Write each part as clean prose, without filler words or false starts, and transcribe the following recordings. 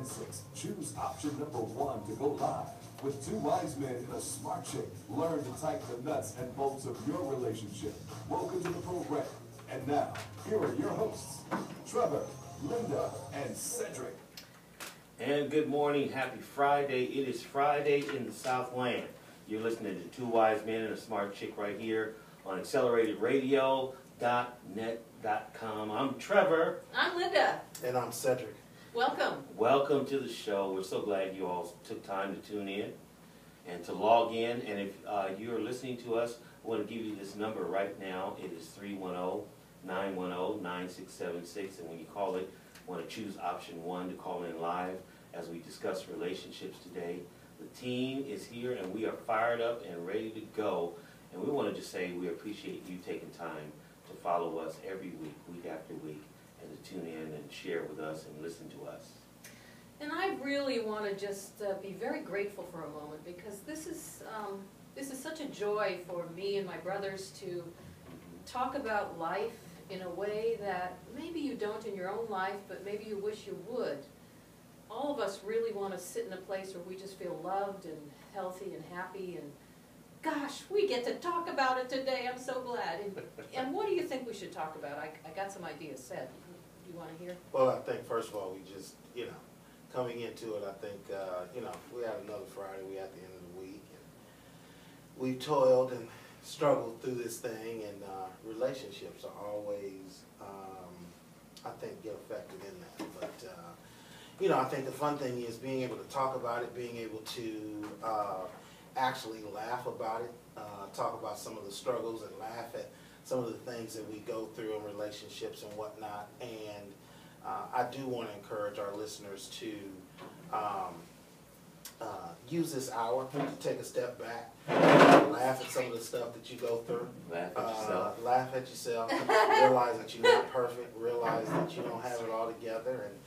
6. Choose option number 1 to go live. With two wise men and a smart chick, learn to tighten the nuts and bolts of your relationship. Welcome to the program. And now, here are your hosts, Trevor, Linda, and Cedric. And good morning, happy Friday. It is Friday in the Southland. You're listening to Two Wise Men and a Smart Chick right here on AcceleratedRadio.net.com. I'm Trevor. I'm Linda. And I'm Cedric. Welcome. Welcome to the show. We're so glad you all took time to tune in and to log in. And if you're listening to us, I want to give you this number right now. It is 310-910-9676. And when you call it, want to choose option 1 to call in live as we discuss relationships today. The team is here and we are fired up and ready to go. And we want to just say we appreciate you taking time to follow us every week, week after week, and to tune in and share with us and listen to us. And I really want to just be very grateful for a moment, because this is such a joy for me and my brothers to talk about life in a way that maybe you don't in your own life, but maybe you wish you would. All of us really want to sit in a place where we just feel loved and healthy and happy, and gosh, we get to talk about it today. I'm so glad. And what do you think we should talk about? I got some ideas said. Do you want to hear? Well, I think first of all, we just, coming into it, I think, we had another Friday, we at the end of the week, and we've toiled and struggled through this thing, and relationships are always, I think, get affected in that. But, I think the fun thing is being able to talk about it, being able to actually laugh about it, talk about some of the struggles and laugh at some of the things that we go through in relationships and whatnot. And I do want to encourage our listeners to use this hour to take a step back, laugh at some of the stuff that you go through. Laugh at yourself. Laugh at yourself. Realize that you're not perfect. Realize that you don't have it all together, and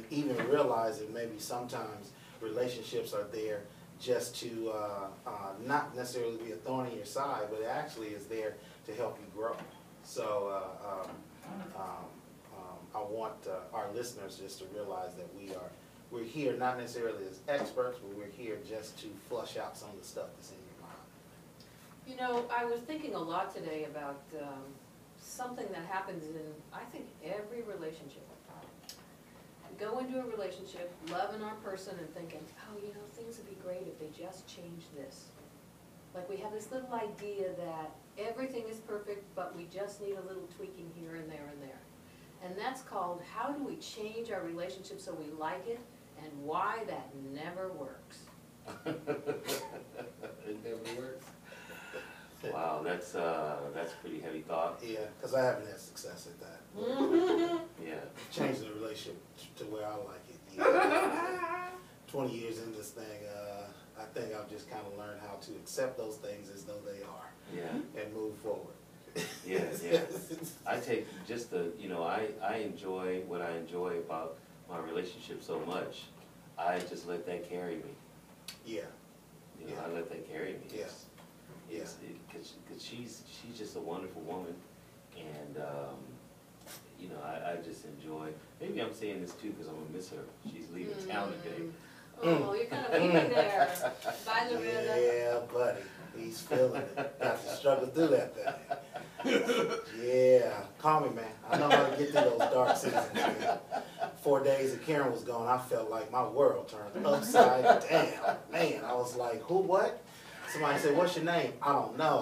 even realize that maybe sometimes relationships are there just to not necessarily be a thorn in your side, but it actually is there to help you grow. So I want our listeners just to realize that we're here not necessarily as experts, but we're here just to flush out some of the stuff that's in your mind. You know, I was thinking a lot today about something that happens in, I think, every relationship. Go into a relationship, loving our person and thinking, oh, things would be great if they just changed this. Like we have this little idea that everything is perfect, but we just need a little tweaking here and there and there. And that's called, how do we change our relationship so we like it, and why that never works. It never works. Wow, that's a pretty heavy thought. Yeah, because I haven't had success at that. Yeah. Changing the relationship to where I like it. Yeah. 20 years in this thing, I think I've just kind of learned how to accept those things as though they are. Yeah. And move forward. Yeah, yeah. I take just I enjoy what I enjoy about my relationship so much. I just let that carry me. Yeah. I let that carry me. Yeah. Because she's just a wonderful woman, and I just enjoy. Maybe I'm saying this too because I'm gonna miss her. She's leaving town today. Oh, you're kind of leaving there. Bye, Loretta. Yeah, buddy. He's feeling it. Got to struggle through that thing. Yeah. Call me, man. I know how to get through those dark seasons, man. 4 days that Karen was gone, I felt like my world turned upside down. Man, I was like, who, what? Somebody said, what's your name? I don't know.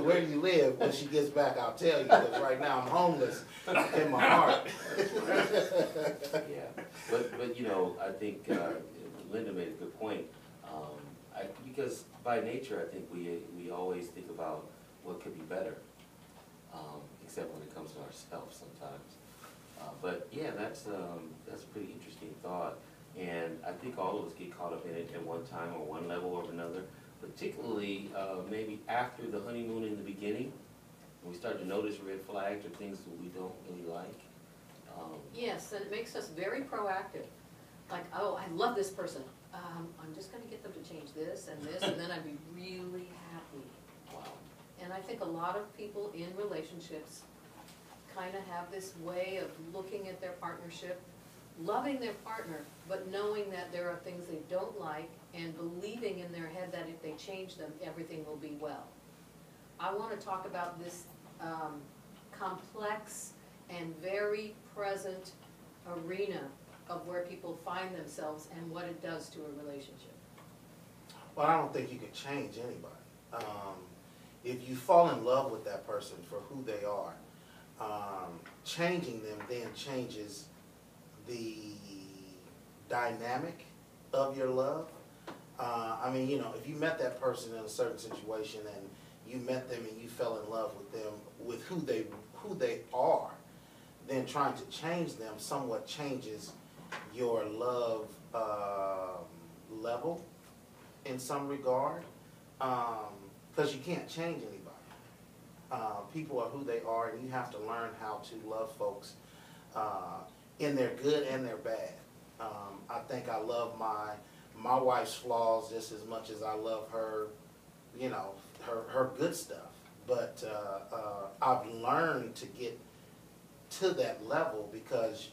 Where do you live? When she gets back, I'll tell you, because right now I'm homeless in my heart. Yeah, but I think Linda made a good point. Because by nature, I think we always think about what could be better, except when it comes to ourselves sometimes. But yeah, that's a pretty interesting thought. And I think all of us get caught up in it at one time or one level or another, particularly maybe after the honeymoon in the beginning. We start to notice red flags or things that we don't really like. Yes, and it makes us very proactive. Like, oh, I love this person. I'm just going to get them to change this, and then I'd be really happy. Wow. And I think a lot of people in relationships kind of have this way of looking at their partnership loving their partner, but knowing that there are things they don't like and believing in their head that if they change them, everything will be well. I want to talk about this complex and very present arena of where people find themselves and what it does to a relationship. Well, I don't think you can change anybody. If you fall in love with that person for who they are, changing them then changes the dynamic of your love. I mean, you know, if you met that person in a certain situation and you met them and you fell in love with them with who they are, then trying to change them somewhat changes your love level in some regard, because you can't change anybody. People are who they are, and you have to learn how to love folks in their good and their bad. I think I love my wife's flaws just as much as I love her, you know, her good stuff. But I've learned to get to that level because,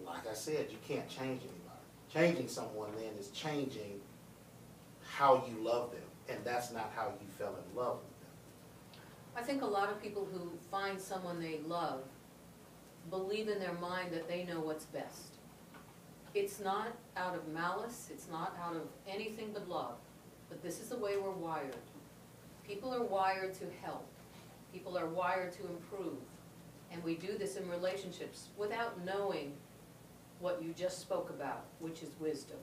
like I said, you can't change anybody. Changing someone then is changing how you love them, and that's not how you fell in love with them. I think a lot of people who find someone they love believe in their mind that they know what's best. It's not out of malice, it's not out of anything but love, but this is the way we're wired. People are wired to help. People are wired to improve. And we do this in relationships without knowing what you just spoke about, which is wisdom.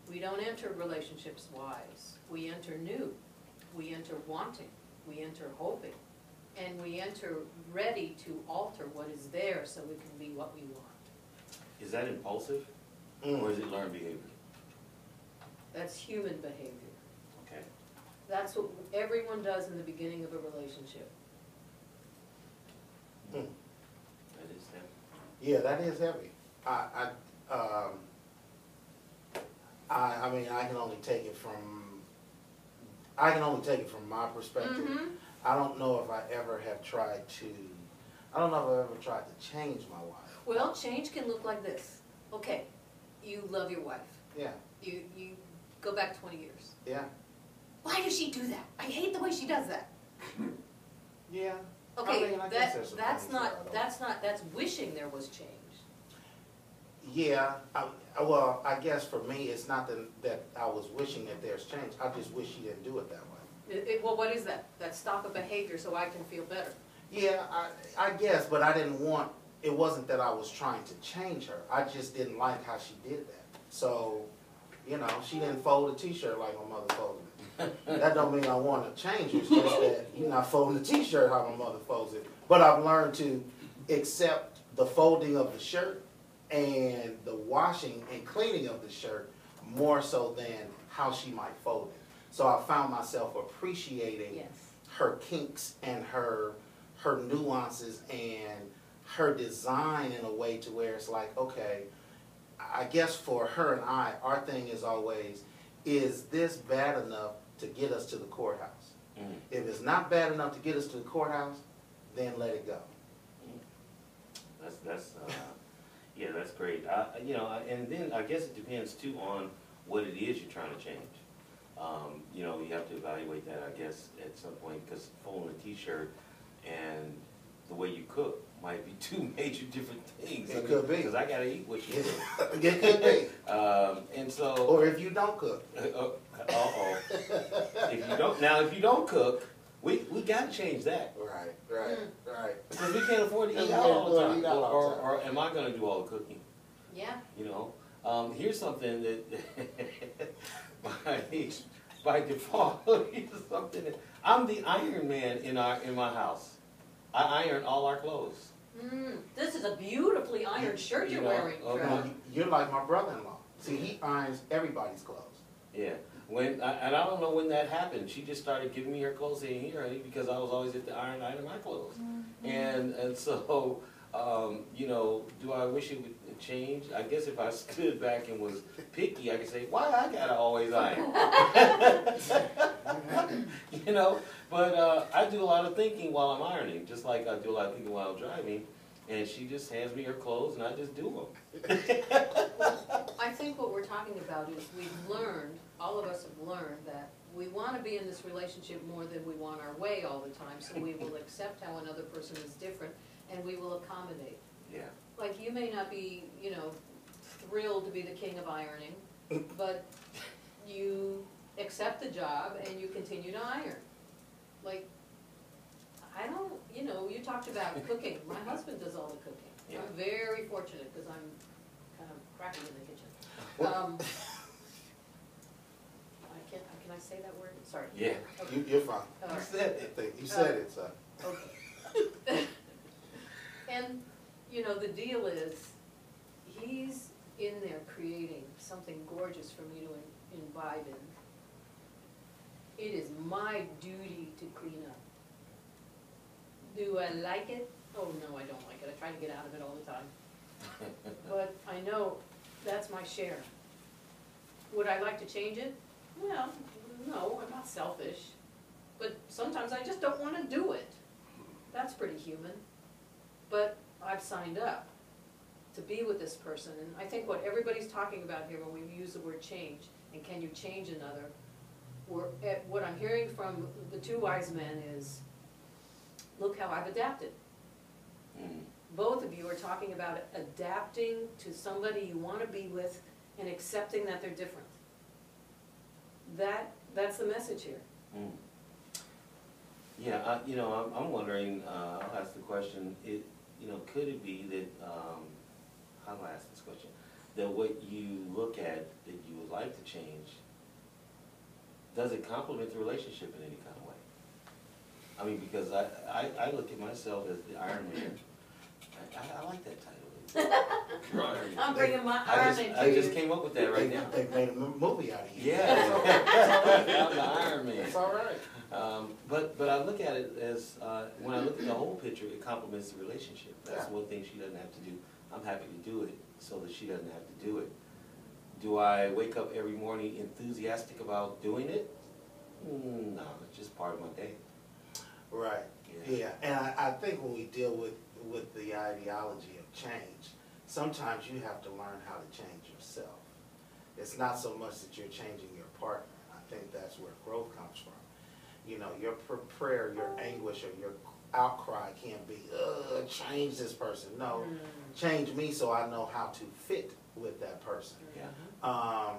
We don't enter relationships wise. We enter new. We enter wanting. We enter hoping. And we enter ready to alter what is there so we can be what we want. Is that impulsive, or is it learned behavior? That's human behavior. Okay. That's what everyone does in the beginning of a relationship. That is heavy. Yeah, that is heavy. I mean, I can only take it from my perspective. Mm-hmm. I don't know if I ever have tried to, I don't know if I've ever tried to change my wife. Well, change can look like this. Okay, you love your wife. Yeah, You go back 20 years. yeah, Why does she do that? I hate the way she does that. yeah. Okay, I mean, I guess there's some that's things that I don't- that's wishing there was change. Yeah, well, I guess for me, it's not that I was wishing that there's change. I just wish she didn't do it that way. Well, what is that? That stop a behavior so I can feel better. Yeah, I guess, but I didn't want, it wasn't that I was trying to change her. I just didn't like how she did that. So, you know, she didn't fold a t-shirt like my mother folded it. That don't mean I want to change her, it's just that you're not folding the t-shirt how my mother folds it. But I've learned to accept the folding of the shirt and the washing and cleaning of the shirt more so than how she might fold it. So I found myself appreciating Yes. her kinks and her nuances and her design in a way to where it's like, okay, I guess for her and I, our thing is always, is this bad enough to get us to the courthouse? Mm. If it's not bad enough to get us to the courthouse, then let it go. Yeah, that's great. You know, and then I guess it depends too on what it is you're trying to change. You know, you have to evaluate that, I guess, at some point, because folding a t-shirt and the way you cook might be two major different things. It could be. Because I gotta eat what you cook. It could be. And so. Or if you don't cook. Uh-oh. If you don't cook, we gotta change that. Right. Because we can't afford to eat We out can't all the afford to time. eat out all the time. Or am I gonna do all the cooking? Yeah. You know? Here's something that by default, here's something that, I'm the iron man in my house. I iron all our clothes. This is a beautifully ironed shirt You you're know, wearing, okay. Trev. You're like my brother-in-law. See, he irons everybody's clothes. Yeah. And I don't know when that happened. She just started giving me her clothes, saying, "Here, honey," because I was always at the iron my clothes. And so, you know, do I wish it would change? I guess if I stood back and was picky, I could say, "Why I gotta always iron?" You know. But I do a lot of thinking while I'm ironing, just like I do a lot of thinking while I'm driving. and she just hands me her clothes and I just do them. I think what we're talking about is we've learned, all of us have learned that we want to be in this relationship more than we want our way all the time, so we will accept how another person is different and we will accommodate. Yeah. Like, you may not be, you know, thrilled to be the king of ironing, but you accept the job and you continue to iron. Like, I don't, you know, you talked about cooking. My husband does all the cooking. Yeah. I'm very fortunate because I'm kind of crappy in the kitchen. Can I say that word? Sorry. Yeah. Okay. You're fine. All You right. said it. You said it, so. Okay. And, you know, the deal is, he's in there creating something gorgeous for me to imbibe in. It is my duty to clean up. Do I like it? Oh, no, I don't like it. I try to get out of it all the time. But I know that's my share. Would I like to change it? Well, no, I'm not selfish. But sometimes I just don't want to do it. That's pretty human. But I've signed up to be with this person. And I think what everybody's talking about here when we use the word change, and can you change another, what I'm hearing from the two wise men is, look how I've adapted. Mm. Both of you are talking about adapting to somebody you want to be with and accepting that they're different. That's the message here. Mm. Yeah, you know, I'm wondering, I'll ask the question, you know, could it be that, how do I ask this question? That what you look at that you would like to change, does it complement the relationship in any kind of way? I mean, because I look at myself as the Iron Man. I like that title. Iron Man. I'm bringing my Iron Man to I just you. came up with that right now. They made a movie out of you. Yeah, I'm the Iron Man. It's all right. But I look at it as, when I look at the whole picture, it complements the relationship. That's Yeah. one thing she doesn't have to do. I'm happy to do it so that she doesn't have to do it. Do I wake up every morning enthusiastic about doing it? No, it's just part of my day. Right, yeah, and I think when we deal with the ideology of change, sometimes you have to learn how to change yourself. It's not so much that you're changing your partner. I think that's where growth comes from. You know, your prayer, your anguish, or your outcry can't be, change this person. No, change me so I know how to fit with that person. Yeah.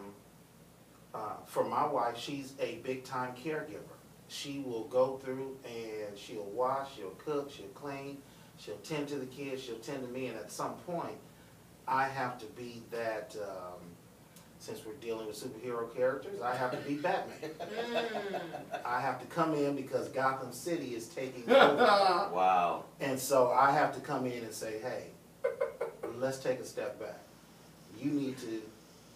For my wife, she's a big-time caregiver. She will go through and she'll wash, she'll cook, she'll clean, she'll tend to the kids, she'll tend to me, and at some point, I have to be that, since we're dealing with superhero characters, I have to be Batman. I have to come in because Gotham City is taking over. Wow. And so I have to come in and say, hey, let's take a step back. You need to,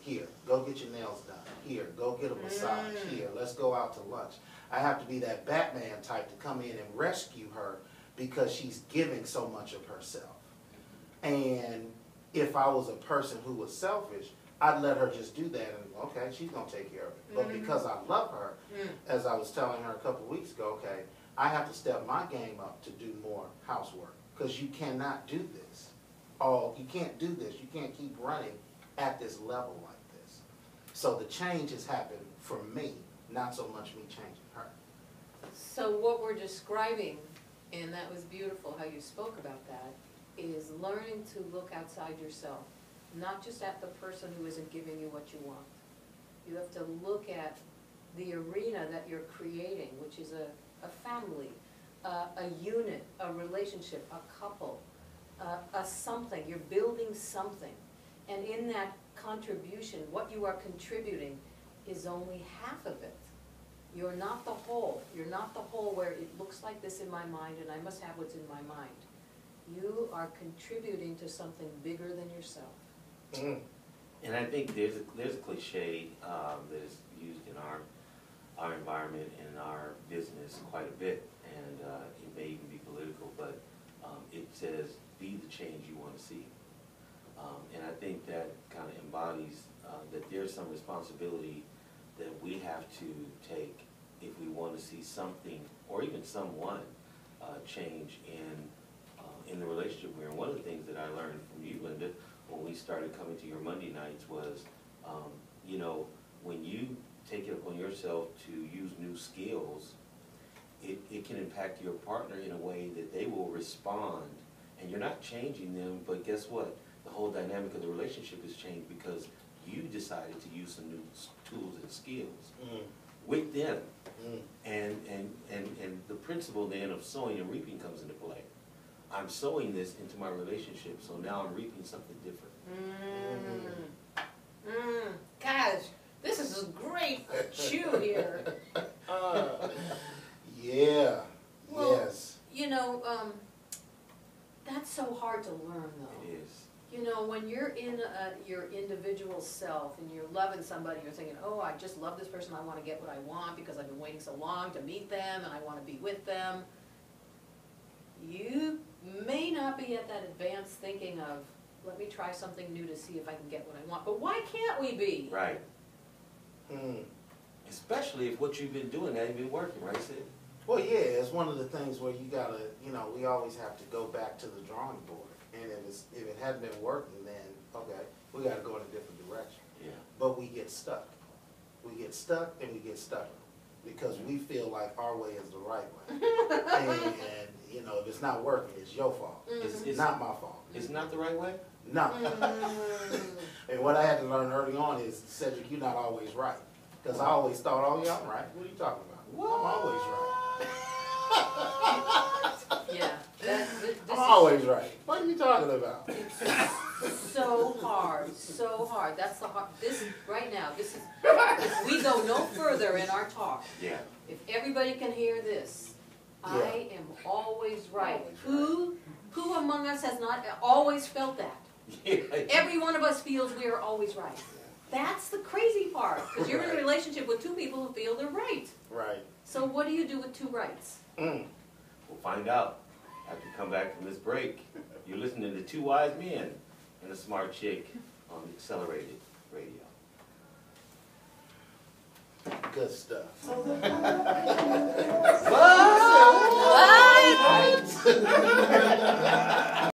here, go get your nails done. Here, go get a massage. Here, let's go out to lunch. I have to be that Batman type to come in and rescue her because she's giving so much of herself. And if I was a person who was selfish, I'd let her just do that and, okay, she's gonna take care of it. But because I love her, as I was telling her a couple weeks ago, okay, I have to step my game up to do more housework. Because you cannot do this. You can't do this. You can't keep running at this level like this. So the change has happened for me, not so much me changing her. So what we're describing, and that was beautiful how you spoke about that, is learning to look outside yourself, not just at the person who isn't giving you what you want. You have to look at the arena that you're creating, which is a family, a unit, a relationship, a couple, a something. You're building something. And in that contribution, what you are contributing is only half of it. You're not the whole. You're not the whole where it looks like this in my mind and I must have what's in my mind. You are contributing to something bigger than yourself. And I think there's a cliche that is used in our environment and in our business quite a bit, and it may even be political, but it says, be the change you want to see. And I think that kind of embodies that there's some responsibility that we have to take if we want to see something, or even someone, change in the relationship we're in. One of the things that I learned from you, Linda, when we started coming to your Monday nights was, you know, when you take it upon yourself to use new skills, it can impact your partner in a way that they will respond, and you're not changing them, but guess what? The whole dynamic of the relationship has changed because you decided to use some new tools and skills with them. And the principle then of sowing and reaping comes into play. I'm sowing this into my relationship, so now I'm reaping something different. Gosh, this is a great chew here. Yeah, Well, yes. You know, that's so hard to learn though. It is. You know, when you're in your individual self and you're loving somebody, you're thinking, oh, I just love this person, I want to get what I want because I've been waiting so long to meet them and I want to be with them. You may not be at that advanced thinking of, let me try something new to see if I can get what I want. But why can't we be? Right. Especially if what you've been doing hasn't been working, right, Sid? Well, yeah, it's one of the things where you gotta, you know, we always have to go back to the drawing board. And if it hadn't been working, then, okay, we gotta go in a different direction. Yeah. But we get stuck. We get stuck and we get stubborn because we feel like our way is the right way. and, you know, if it's not working, it's your fault. It's not my fault. It's not the right way? No. And what I had to learn early on is, Cedric, you're not always right. Because I always thought, oh yeah, I'm right. What are you talking about? I'm always right. Yeah. I'm always right. What are you talking about? So hard, so hard. That's the hard, this, right now, this is, if we go no further in our talk, Yeah. if everybody can hear this, I am always right. Always Who among us has not always felt that? Yeah. Every one of us feels we are always right. That's the crazy part, because you're in a relationship with two people who feel they're right. Right. So what do you do with two rights? We'll find out after we come back from this break. You're listening to Two Wise Men and a Smart Chick on Accelerated Radio. Good stuff. What?